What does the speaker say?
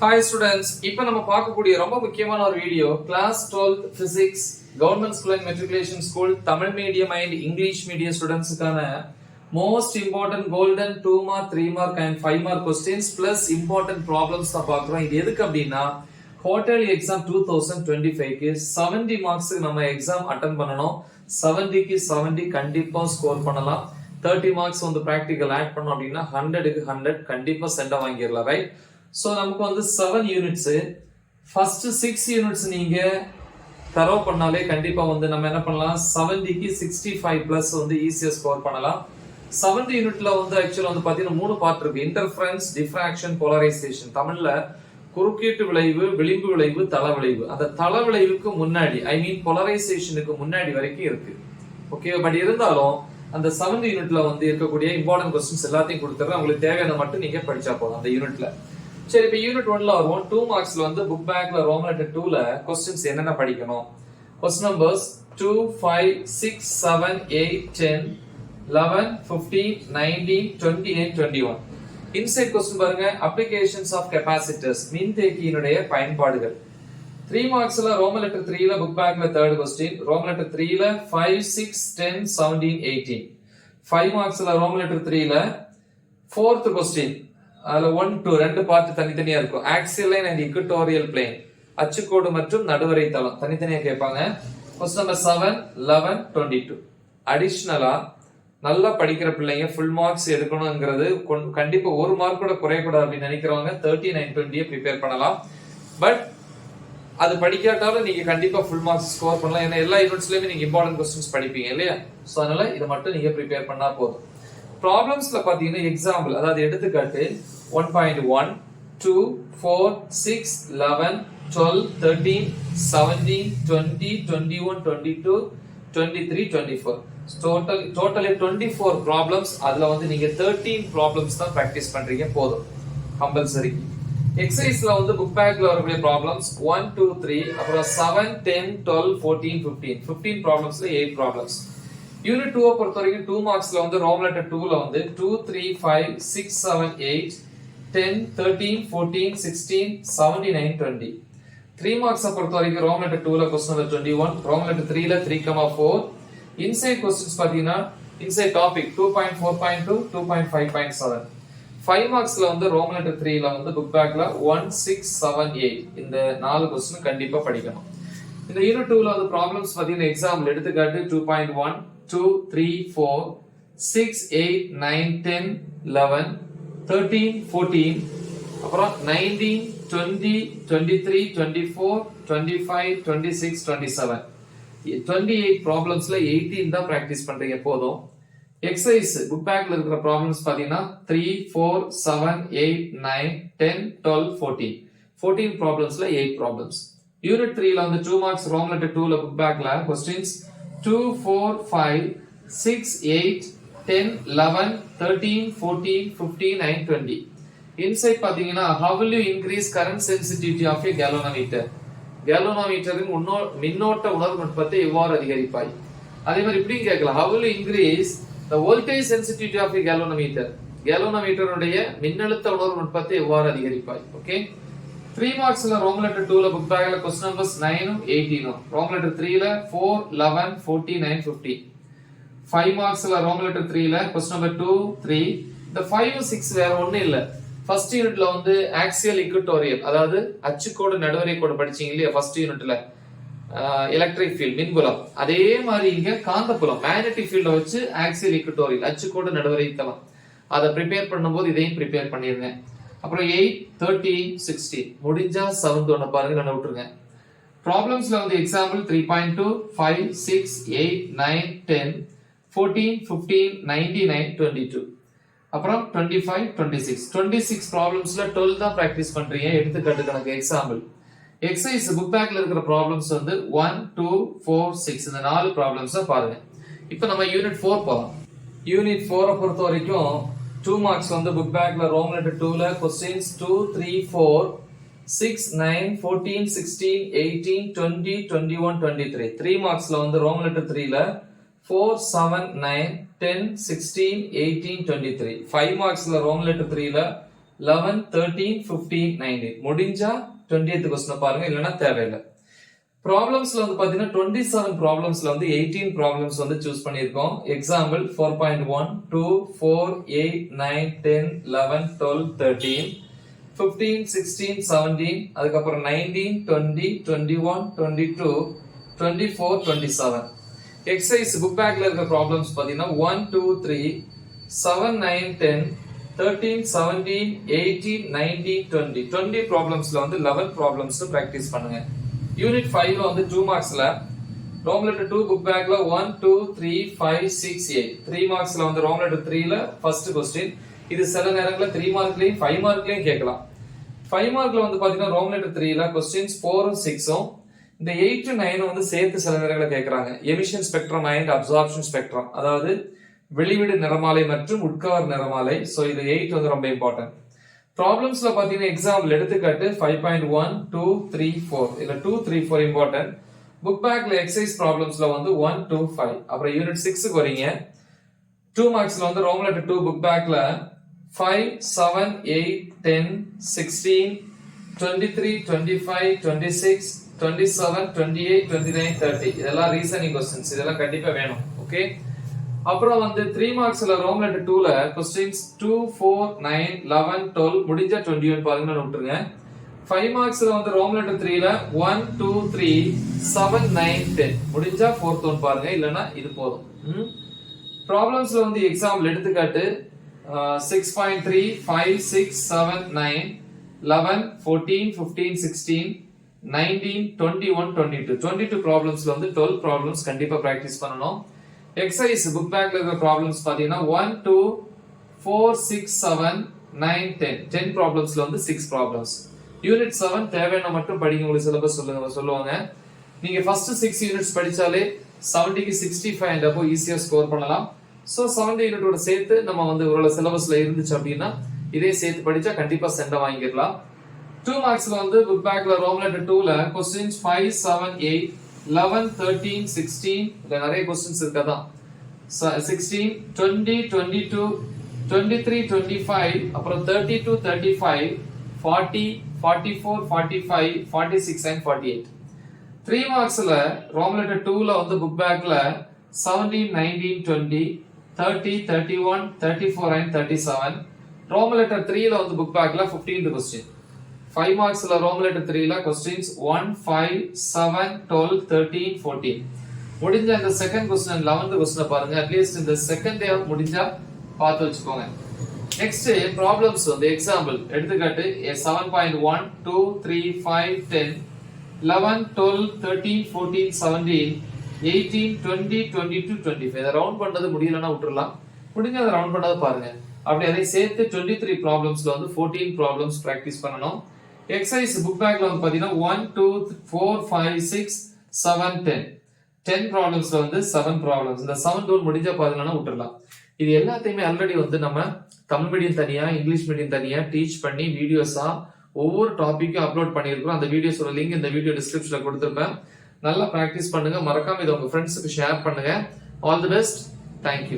Hi students, இப்போ நம்ம பார்க்கக்கூடிய ரொம்ப முக்கியமான ஒரு video class 12th physics government school and matriculation school Tamil medium and English medium ஸ்டூடண்ட்ஸ்க்கான most important golden 2 mark 3 mark and 5 mark questions plus important problems தான் பார்க்கறோம். இது எதுக்கு அப்படினா quarterly exam 2025 க்கு 70 marks நம்ம exam அட்டெண்ட் பண்ணனும். 70 க்கு 70 கண்டிப்பா ஸ்கோர் பண்ணலாம். 30 marks வந்து practical ஆட் பண்ணோம் அப்படினா 100 க்கு 100 கண்டிப்பா சென்ட வாங்கிரலாம், ரைட்? So நமக்கு வந்து 7 units first 6 units நீங்க தரோ பண்ணாலே கண்டிப்பா வந்து நம்ம என்ன பண்ணலாம் 70 க்கு 65 plus வந்து ஈஸியா ஸ்கோர் பண்ணலாம். 7th யூனிட்ல வந்து एक्चुअली வந்து பாத்தீங்கன்னா மூணு பார்ட் இருக்கு. Interference, diffraction, polarisation. தமிழ்ல குறுக்கீட்டு விளைவு, விளிம்பு விளைவு, தள விளைவு. அந்த தள விளைவுக்கு முன்னாடி ஐ மீன் போலரைசேஷனுக்கு முன்னாடி வரைக்கும் இருக்கு. ஓகே, பட் இருந்தாலும் அந்த 7th யூனிட்ல வந்து இருக்கக்கூடிய இம்பார்ட்டன்ட் क्वेश्चंस எல்லாத்தையும் கொடுத்துறேன். உங்களுக்கு தேவையான மட்டும் நீங்க படிச்சா போதும் அந்த யூனிட்ல. சரி, இப்போ யூனிட் 1ல வருவோம். 2 மார்க்ஸ்ல வந்து புக் பேக்ல ரோமன் லெட்டர் 2ல क्वेश्चंस என்னென்ன படிக்கணும்? Question numbers 2 5 6 7 8 10 11 15 19 28 21. இன்சைட் क्वेश्चन பாருங்க, அப்ளிகேஷன்ஸ் ஆஃப் கெபாசிட்டர்ஸ், மின்தேக்கியினுடைய பயன்பாடுகள். 3 மார்க்ஸ்ல ரோமன் லெட்டர் 3ல புக் பேக்ல தேர்ட் क्वेश्चन, ரோமன் லெட்டர் 3ல 5 6 10 17 18. 5 மார்க்ஸ்ல ரோமன் லெட்டர் 3ல fourth क्वेश्चन, அதுல 1 2 ரெண்டு பார்ட் தனித்தனியா இருக்கும். Axial line and equatorial plane, அச்சுக்கோடு மற்றும் நடுவரை தளம் தனித்தனியா கேட்பாங்க. Question number 7 11 22. அடிஷனலா நல்லா படிக்கிற பிள்ளைங்க ஃபுல் மார்க்ஸ் எடுக்கணும்ங்கிறது கண்டிப்பா ஒரு மார்க் கூட குறையக்கூடாது அப்படின்னு நினைக்கிறவங்க 39 20 ப்ரிப்பேர் பண்ணலாம். பட் அது படிக்காட்டாலும் நீங்க கண்டிப்பா ஃபுல் மார்க்ஸ் ஸ்கோர் பண்ணலாம். ஏன்னா எல்லா யூனிட்ஸ்லயுமே நீங்க இம்பார்ட்டன்ட் क्वेश्चंस படிப்பீங்க இல்லையா? சோ அதனால இத மட்டும் நீங்க ப்ரிப்பேர் பண்ணா போதும். ப்ராப்ளம்ஸ்ல பாத்தீங்கன்னா எக்ஸாம்பிள், அதாவது எடுத்துக்காட்டு 1.1 2 4 6 11 12 13 17 20 21 22 23 24. Totally 24 problems. அதுல வந்து நீங்க 13 ப்ராப்ளம்ஸ் தான் பிராக்டிஸ் பண்றீங்க போதும் கம்பல்சரி. எக்ஸசைஸ்ல வந்து புக் பேக்ல வரக்கூடிய ப்ராப்ளம்ஸ் 1 2 3, அப்புறம் 7 10 12 14 15. 15 ப்ராப்ளம்ஸ்ல 8 ப்ராப்ளம்ஸ். யூனிட் 2 பொறுத்த வரைக்கும் 2 மார்க்ஸ்ல வந்து ரோமன் லெட்டர் 2ல வந்து 2 3 5 6 7 8 10 13 14 16 17 20. 3 மார்க்ஸ் பொறுத்த வரைக்கும் ரோமன் லெட்டர் 2ல क्वेश्चन நம்பர் 21, ரோமன் லெட்டர் 3ல 3,4. இன்சைட் क्वेश्चंस பாத்தீங்கன்னா இன்சைட் டாபிக் 2.4.2 2.5.7. 5 மார்க்ஸ்ல வந்து ரோமன் லெட்டர் 3ல வந்து புக் பேக்ல 1 6 7 8 இந்த 4 क्वेश्चन கண்டிப்பா படிக்கணும். இந்த யூனிட் 2ல வந்து ப்ராப்ளம்ஸ் பாத்தீங்கன்னா எக்ஸாம்பிள் எடுத்துக்காட்டு 2.1 2 3 4 6 8 9 10 11 13 14, அப்புறம் 19 20 23 24 25 26 27. 28 ப்ராப்ளம்ஸ்ல 18 தான் பிராக்டிஸ் பண்றீங்க போதும். எக்ஸசைஸ் புக் பேக்ல இருக்கிற ப்ராப்ளம்ஸ் பாத்தீங்கன்னா 3 4 7 8 9 10 12 14. 14 ப்ராப்ளம்ஸ்ல 8 ப்ராப்ளம்ஸ். யூனிட் 3ல வந்து 2 மார்க்ஸ் ரோமன் லெட்டர் 2ல புக் பேக்ல क्वेश्चंस 2 4 5 6 8 10 11 13 14 15 9 20. இன்சைட் பாத்தீங்கன்னா how will you increase current sensitivity of a galvanometer? galvanometerன் மின்னோட்ட உணர்வு நுட்பத்தை எவ்வாறு அதிகரிப்பாய்? அதே மாதிரி இப்படியும் கேட்கலாம், how will you increase the voltage sensitivity of a galvanometer? galvanometer உடைய மின்னழுத்த உணர்வு நுட்பத்தை எவ்வாறு அதிகரிப்பாய்? ஓகே. 3 மார்க்ஸ்ல ரோமன் லெட்டர் 2ல புக் பேக்ல क्वेश्चन நம்பர்ஸ் 9 18. ரோமன் லெட்டர் 3ல 4 11 14 9 15. 5 மார்க்ஸ்ல ரோமன் லெட்டர் 3ல क्वेश्चन நம்பர் 2 3. இந்த 5 6 வேற ஒண்ணு இல்ல. ஃபர்ஸ்ட் யூனிட்ல வந்து ஆக்சியல் இக்வட்டோரியல், அதாவது அச்சுக்கோடு நடுவரை கோடு படிச்சீங்க இல்லையா ஃபர்ஸ்ட் யூனிட்ல, எலக்ட்ரிக் ஃபீல்ட் மின்புலம். அதே மாதிரி இங்க காந்தப்புலம் மேக்னெட்டிக் ஃபீல்ட வச்சு ஆக்சியல் இக்வட்டோரியல் அச்சுக்கோடு நடுவரை தளம் அதை ப்ரிப்பேர் பண்ணும்போது இதையும் ப்ரிப்பேர் பண்ணிருங்க. அப்புறம் 8 13 16 முடிஞ்சா 7th ஒண்ணு பாருங்க, நான் விட்டுருங்க. ப்ராப்ளம்ஸ்ல வந்து எக்ஸாம்பிள் 3.2 5 6 8 9 10 14 15 99 22, அப்புறம் 25 26. 26 ப்ராப்ளம்ஸ்ல 12 தான் பிராக்டிஸ் பண்றீங்க. எடுத்துக்காட்டு கணக்கு எக்ஸாம்பிள். எக்ஸசைஸ் புக் பேக்ல இருக்கிற ப்ராப்ளம்ஸ் வந்து 1 2 4 6 இந்த 4 ப்ராப்ளம்ஸை பாருங்க. இப்போ நம்ம யூனிட் 4 போலாம். யூனிட் 4 பொறுத்த வரைக்கும் 2 மார்க்ஸ் வந்து புக் பேக்ல ரோமன் லெட்டர் 2ல क्वेश्चंस 2 3 4 6 9 14 16 18 20 21 23. 3 மார்க்ஸ்ல வந்து ரோமன் லெட்டர் 3ல 4 7 9 10 16 18 23. 5 மார்க்ஸ்ல ரோமன் லெட்டர் 3ல 11 13 15 19 முடிஞ்சா 20th क्वेश्चन பாருங்க இல்லனா தேவையில்லை. ப்ராப்ளம்ஸ்ல வந்து பாத்தீங்கன்னா 27 ப்ராப்ளம்ஸ்ல வந்து 18 ப்ராப்ளம்ஸ் வந்து சூஸ் பண்ணியிருக்கோம். எக்ஸாம்பிள் 4.1 2 4 8 9 10 11 12 13 15 16 17 அதுக்கப்புறம் 19 20 21 22 24 27. எக்ஸசைஸ் புக் பேக்ல இருக்க ப்ராப்ளம்ஸ் பாத்தீங்கன்னா 1 2 3 7 9 10 13 17 18 19 20 20 ப்ராப்ளம்ஸ்ல வந்து 11 ப்ராப்ளம்ஸ் பிராக்டீஸ் பண்ணுங்க. யூனிட் 5ல வந்து 2 மார்க்ஸ்ல ரோம் லெட்டர் 2 புக் பேக்ல 1 2 3 5 6 8 3 மார்க்ஸ்ல வந்து ரோம் லெட்டர் 3ல ஃபர்ஸ்ட் क्वेश्चन. இது சில நேரங்கள்ல 3 மார்க்லயும் 5 மார்க்லயும் கேட்கலாம். 5 மார்க்ல வந்து பாத்தீங்கன்னா ரோம் லெட்டர் 3ல क्वेश्चंस 4 உம் 6 உம் இந்த 8 9 வந்து சேர்த்து சில நேரங்கள்ல கேக்குறாங்க. Emission spectrum and absorption spectrum, அதாவது வெளிவிடு நிறமாலை மற்றும் உட்கவர் நிறமாலை. சோ இது 8 வந்து ரொம்ப இம்பார்ட்டன்ட். ப்ராப்ளம்ஸ்ல பாத்தீங்கன்னா எக்ஸாம்பிள் எடுத்துக்காட்டு 5.1 2 3 4 இல்ல 2 3 4 இம்பார்ட்டன்ட். புக் பேக்ல எக்ஸசைஸ் ப்ராப்ளம்ஸ்ல வந்து 1 2 5. அப்புறம் யூனிட் 6க்கு வரீங்க. 2 மார்க்ஸ்ல வந்து ரோம் லெட்டர் 2 புக் பேக்ல 5 7 8 10 16 23 25 26 27 28 29 30 இதெல்லாம் ரீசனிங் क्वेश्चंस. இதெல்லாம் கண்டிப்பா வேணும். ஓகே. அப்புறம் வந்து 3 மார்க்ஸ்ல ரோம் லெட்டர் 2ல क्वेश्चंस 2 4 9 11 12 முடிஞ்சா 21 பாருங்கன்னு விட்டுருங்க. 5 மார்க்ஸ்ல வந்து ரோம் லெட்டர் 3ல 1 2 3 7 9 10 முடிஞ்சா 4th ஒன் பாருங்க இல்லனா இது போதும். ப்ராப்ளம்ஸ்ல வந்து எக்ஸாம்பிள் எடுத்துக்காட்டு 6.3 5 6 7 9 11 14 15 16 19 21 22 22 ப்ராப்ளம்ஸ்ல வந்து 12 ப்ராப்ளம்ஸ் கண்டிப்பா பிராக்டீஸ் பண்ணனும். எக்ஸசைஸ் புக் பேக்ல இருக்க ப்ராப்ளம்ஸ் பாத்தீங்கன்னா 1 2 4 6 7 9 10 10 ப்ராப்ளம்ஸ்ல வந்து 6 ப்ராப்ளம்ஸ். யூனிட் 7 தேவையான மட்டும் படிங்க. உங்களுக்கு சிலபஸ் சொல்லுவாங்க. நீங்க ஃபர்ஸ்ட் 6 யூனிட்ஸ் படிச்சாலே 70 க்கு 65 and above ஈஸியா ஸ்கோர் பண்ணலாம். சோ 70 யூனிட்டோட சேர்த்து நம்ம வந்து ஒரு சிலபஸ்ல இருந்துச்சு அப்படின்னா இதே சேர்த்து படிச்சா கண்டிப்பா சென்ட வாங்கிடலாம். 2 மார்க்ஸ்ல வந்து புக் பேக்ல ரோம் லெட்டர் 2ல क्वेश्चंस 5 7 8 11 13 16 இல்ல நிறைய क्वेश्चंस இருக்கதான். 16 20 22 23 25 அப்புறம் 32 35 40 44 45 46 and 48. 3 மார்க்ஸ்ல ரோம் லெட்டர் 2ல வந்து புக் பேக்ல 17 19 20 30 31 34 and 37. ரோம் லெட்டர் 3ல வந்து புக் பேக்ல 15th क्वेश्चन. 5 மார்க்ஸ்ல ரோம் லெட்டர் 3ல क्वेश्चंस 1 5 7 12 13 14 முடிஞ்ச அந்த செகண்ட் क्वेश्चन 11th क्वेश्चन பாருங்க. அட்லீஸ்ட் இந்த செகண்ட் டே முடிஞ்சா பார்த்து வச்சுக்கோங்க. நெக்ஸ்ட் ப்ராப்ளம்ஸ் வந்து எக்ஸாம்பிள் எடுத்துக்காட்டு 7.1 2 3 5 10 11 12 13 14 17 18 20 22 25 இத ரவுண்ட் பண்றது முடியலனா விட்டுறலாம். முடிஞ்ச அத ரவுண்ட் பண்ணாத பாருங்க. அப்படி அதை சேர்த்து 23 ப்ராப்ளம்ஸ்ல வந்து 14 ப்ராப்ளம்ஸ் பிராக்டீஸ் பண்ணனும். எக்ஸசைஸ் புக் பேக்ல வந்து பாத்தீங்கன்னா 1 2 4 5 6 7 10 10 ப்ராப்ளம்ஸ்ல வந்து 7 ப்ராப்ளம்ஸ். இந்த 7 டூல் முடிஞ்சா பாருங்கன்னா விட்டுறலாம். இது எல்லாத்தையுமே ஆல்ரெடி வந்து நம்ம தமிழ் மீடியம் தனியா இங்கிலீஷ் மீடியம் தனியா டீச் பண்ணி வீடியோஸா ஒவ்வொரு டாபிக்கும் அப்லோட் பண்ணியிருக்கோம். அந்த வீடியோஸோட லிங்க் இந்த வீடியோ டிஸ்கிரிப்ஷன்ல கொடுத்திருப்பேன். நல்லா பிராக்டிஸ் பண்ணுங்க. மறக்காம இதை உங்க ஃப்ரெண்ட்ஸுக்கு ஷேர் பண்ணுங்க. All the best. தேங்க்யூ.